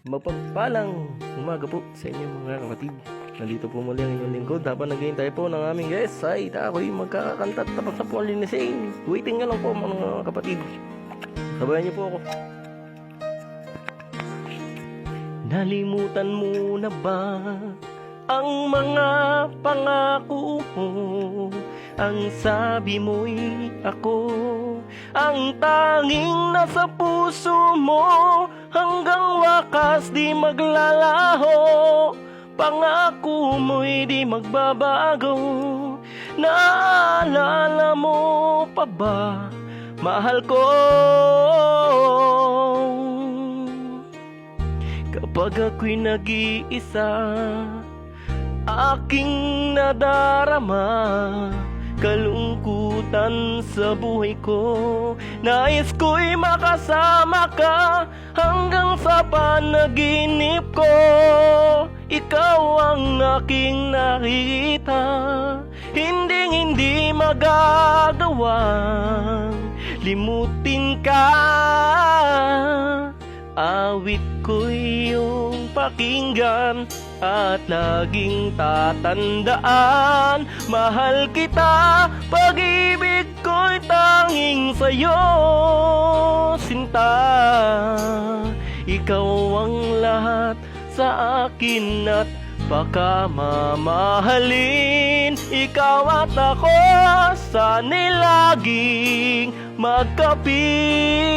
Mapagpalang umaga po sa inyo mga kapatid. Nandito po muli ang inyong lingkod. Habang naghihintay po ng aming guest ay ako'y magkakakanta at tapos na po ang linisin. Waiting nga lang po mga kapatid. Sabayan niyo po ako. Nalimutan mo na ba ang mga pangako mo? Ang sabi mo'y ako ang tanging nasa puso mo, hanggang wakas di maglalaho. Pangako mo'y di magbabago. Naalala mo pa ba, mahal ko? Kapag ako'y nag-iisa, aking nadarama kalungkutan sa buhay ko. Nais ko'y makasama ka hanggang sa panaginip ko. Ikaw ang aking nakita, hindi magagawang limutin ka. Awit ko iyong pakinggan at laging tatandaan, mahal kita, pag-ibig ko'y tanging sa'yo, sinta. Ikaw ang lahat sa akin at baka mamahalin. Ikaw at ako sana'y laging magkapit.